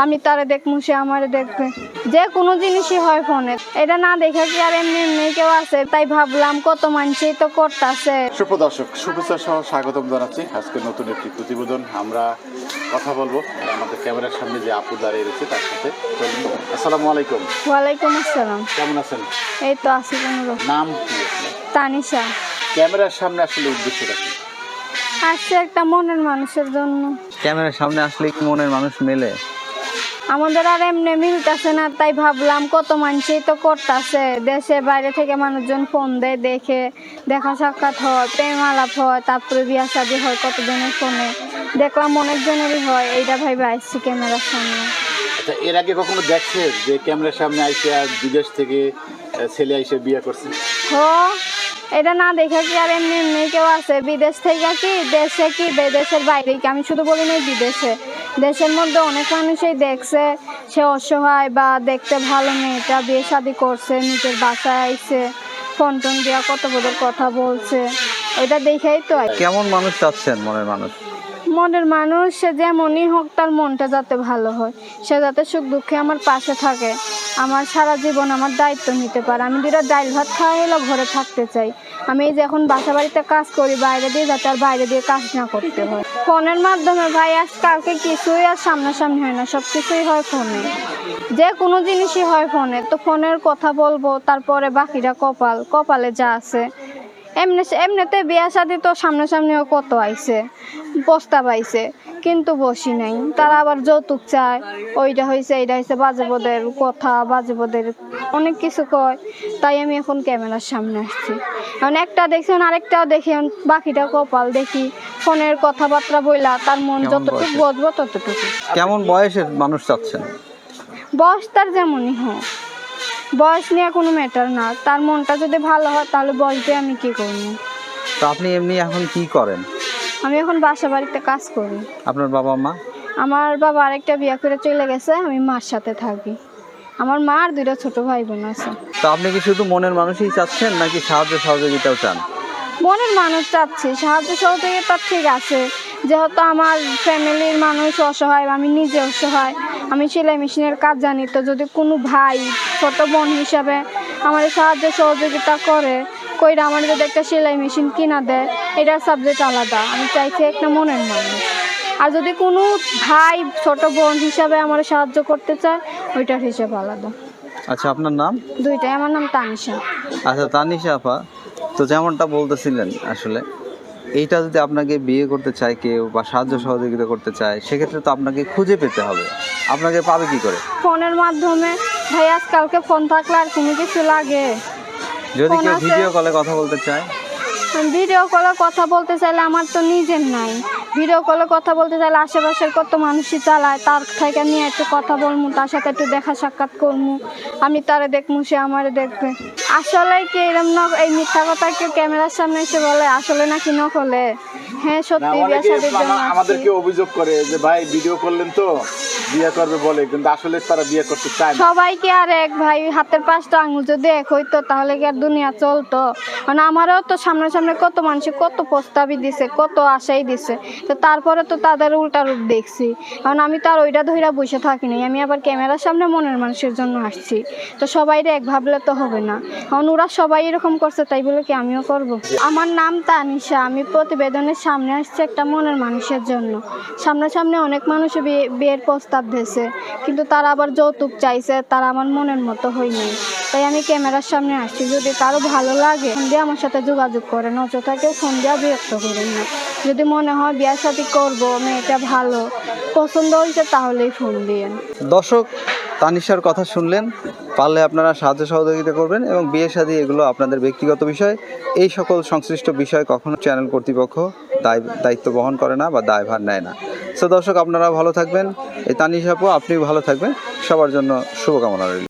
আমি তারে দেখবো, সে আমারে দেখবে। যে কোনো জিনিসই হয় ফোনে, এটা না দেখে কি আর এমনি এমনি কেউ আছে? তাই ভাবলাম কত মানুষই তো করতেছে। সুপ্রদর্শক, শুভেচ্ছা সহ স্বাগতম জানাচ্ছি আজকে নতুন একটি প্রতিবেদন। আমরা কথা বলবো আমাদের ক্যামেরার সামনে যে আপু দাঁড়িয়ে রয়েছে তার সাথে। আসসালামু আলাইকুম। ওয়ালাইকুম আসসালাম। কেমন আছেন? এই তো আছি কোনোরকম। নাম কি আপনার? তানিশা। ক্যামেরার সামনে আসলে উদ্দেশ্যটা কি? আসছে একটা মনের মানুষের জন্য। ক্যামেরার সামনে আসলে কি মনের মানুষ মেলে? আমাদের আর এমনি মিলতেছে না, তাই ভাবলাম কত মানুষই তো করতেছে। দেশে বাইরে থেকে মানুষজন ফোন দেয়, দেখে দেখা সাক্ষাৎ হয়, প্রেম আলাপ হয়, তারপরে বিয়া শাদী হয় কতজনের ফোনে। দেখলাম অনেকজনেরই হয়, এইটা ভাইবে আসছি ক্যামেরার সামনে। আচ্ছা, এর আগে কখনো দেখছে যে ক্যামেরার সামনে আইসে আর বিদেশ থেকে ছেলে আইসে বিয়ে করছে? এটা না দেখে কি আর এমনি এমনি কেউ আছে? বিদেশ থেকে কি, দেশে কি, দেশের বাইরে কি, আমি শুধু বলি না বিদেশে, দেশের মধ্যে অনেক মানুষই দেখছে সে অসহায় বা দেখতে ভালো মেয়েটা বিয়ে শাদী করছে, নিজের বাসায় আইছে, ফোন টোন দিয়া কত বড় কথা বলছে। ওইটা দেখেই তো। কেমন মানুষ চাচ্ছেন মনের মানুষ? মনের মানুষ সে যেমনই হোক, তার মনটা যাতে ভালো হয়, সে যাতে সুখ দুঃখে আমার পাশে থাকে, আমার সারা জীবন আমার দায়িত্ব নিতে পারে। আমি দুটা ডাল ভাত খাওয়া হলো ঘরে থাকতে চাই। আমি এই যে এখন বাসা বাড়িতে কাজ করি, বাইরে দিয়ে যাতে আর বাইরে দিয়ে কাজ না করতে হয়। ফোনের মাধ্যমে ভাই আজকালকে কিছুই আর সামনাসামনি হয় না, সব কিছুই হয় ফোনে। যে কোনো জিনিসই হয় ফোনে। তো ফোনের কথা বলবো, তারপরে বাকিটা কপালে যা আছে। এমনিতে বিয়া শাদী তো সামনাসামনিও কত আইছে, প্রস্তাব আইছে, কিন্তু বসি নাই। তারা আবার যৌতুক চায়, ওইটা হয়েছে এইটা হয়েছে, বাজেবদের কথা, বাজেবদের অনেক কিছু কয়। তাই আমি এখন ক্যামেরার সামনে আসছি। এখন একটা দেখছি, আরেকটাও দেখি, বাকিটা কপাল দেখি। ফোনের কথাবার্তা বইলা তার মন যতটুকু বসবো ততটুকু। কেমন বয়সের মানুষ চাচ্ছেন? বয়স তার যেমনই হোক, বয়স নিয়ে কোনো ম্যাটার না। তার মনটা যদি ভালো হয় তাহলে বয়স দিয়ে আমি কি করবো। তো আপনি এমনি এখন কি করেন? আমি এখন বাসা বাড়িতে কাজ করি। আপনার বাবা মা? আমার বাবা আরেকটা বিয়ে করে চলে গেছে, আমি মার সাথে থাকি। আমার মা আর দুইটা ছোট ভাই বোন আছে। তো আপনি কি শুধু মনের মানুষই চাচ্ছেন নাকি সাহায্য সহযোগিতাও চান? মনের মানুষ চাচ্ছি, সাহায্য সহযোগিতা ঠিক আছে। যেহেতু আমার ফ্যামিলির মানুষ অসহায়, আমি নিজে অসহায়, আমি সেলাই মেশিনের কাজ জানি। তো যদি কোনো ভাই ছোট বোন হিসাবে আমার সাহায্য সহযোগিতা করে, কইরা আমার যদি একটা সেলাই মেশিন কিনা দেয়, এটার সাবজেক্ট আলাদা। আমি চাইছি একটা মনের মানুষ। আর যদি কোনো ভাই ছোট বোন হিসাবে আমার সাহায্য করতে চায়, ওইটার হিসাব আলাদা। আচ্ছা, আপনার নাম? দুইটাই। আমার নাম তানিশা। আচ্ছা তানিশা আপা, তো যেমনটা বলতেছিলেন, আসলে এইটা যদি আপনাকে বিয়ে করতে চায় কেউ বা সাহায্য সহযোগিতা করতে চায়, সেক্ষেত্রে তো আপনাকে খুঁজে পেতে হবে। আপনাকে পাবে কি করে? ফোনের মাধ্যমে। ভাই আজকালকে ফোন থাকলে আর কোনো কিছু লাগে? যদি কেউ ভিডিও কলে কথা বলতে চায়? ভিডিও কলে কথা বলতে চাইলে আমার তো নিজের নাই। ভিডিও কলে কথা বলতে চাইলে আশেপাশের কত মানুষই চালায়, তার থেকে নিয়ে একটু কথা বলবো, তার সাথে একটু দেখা সাক্ষাৎ করবো, আমি তারে দেখবো, সে আমারে দেখবে। আসলে কি এরকম এই মিথ্যা কথা কেউ ক্যামেরার সামনে এসে বলে আসলে নাকি নকলে? হ্যাঁ সত্যি। বিয়ে শাদীর জন্য আমাদেরকে অভিযোগ করে যে ভাই ভিডিও করলেন তো বিয়ে করবে বলে, কিন্তু আসলে তারা বিয়ে করতে চায় না। সবাই কি আর এক ভাই? হাতের পাঁচটা আঙুল যদি এক হইতো তাহলে কি আর দুনিয়া চলতো? মানে আমারও তো সামনে কত মানুষ কত প্রস্তাবই দিছে, কত আশাই দিছে, তো তারপরে তো তাদের উল্টা রূপ দেখছি। কারণ আমি তো আর ওইটা ধইরা বসে থাকিনি, আমি আবার ক্যামেরার সামনে মনের মানুষের জন্য আসছি। তো সবাই এক ভাবলে তো হবে না, কারণ ওরা সবাই এরকম করছে, তাই বলে কি আমিও করব? আমার নাম তানিশা। আমি প্রতিবেদনের সামনে আসছি একটা মনের মানুষের জন্য। সামনে অনেক মানুষ বিয়ের প্রস্তাব দিয়েছে, কিন্তু তারা আবার যৌতুক চাইছে, তারা আমার মনের মতো হয়নি। তাই আমি ক্যামেরার সামনে আসছি। যদি কারো ভালো লাগে ফোন দিয়ে আমার সাথে যোগাযোগ করেন, অযথা কেউ ফোন দিয়ে বিরক্ত করেন না। যদি মনে হয় বিয়ে শাদী করবো, মেয়েটা ভালো পছন্দ হয়েছে, তাহলেই ফোন দিয়েন। দর্শক, তানিশার কথা শুনলেন। পারলে আপনারা সাহায্য সহযোগিতা করবেন, এবং বিয়ে শাদী এগুলো আপনাদের ব্যক্তিগত বিষয়। এই সকল সংশ্লিষ্ট বিষয় কখনো চ্যানেল কর্তৃপক্ষ দায়িত্ব বহন করে না বা দায়ভার নেয় না। তো দর্শক, আপনারা ভালো থাকবেন। এই তানিশা আপু, আপনিও ভালো থাকবেন। সবার জন্য শুভকামনা রইল।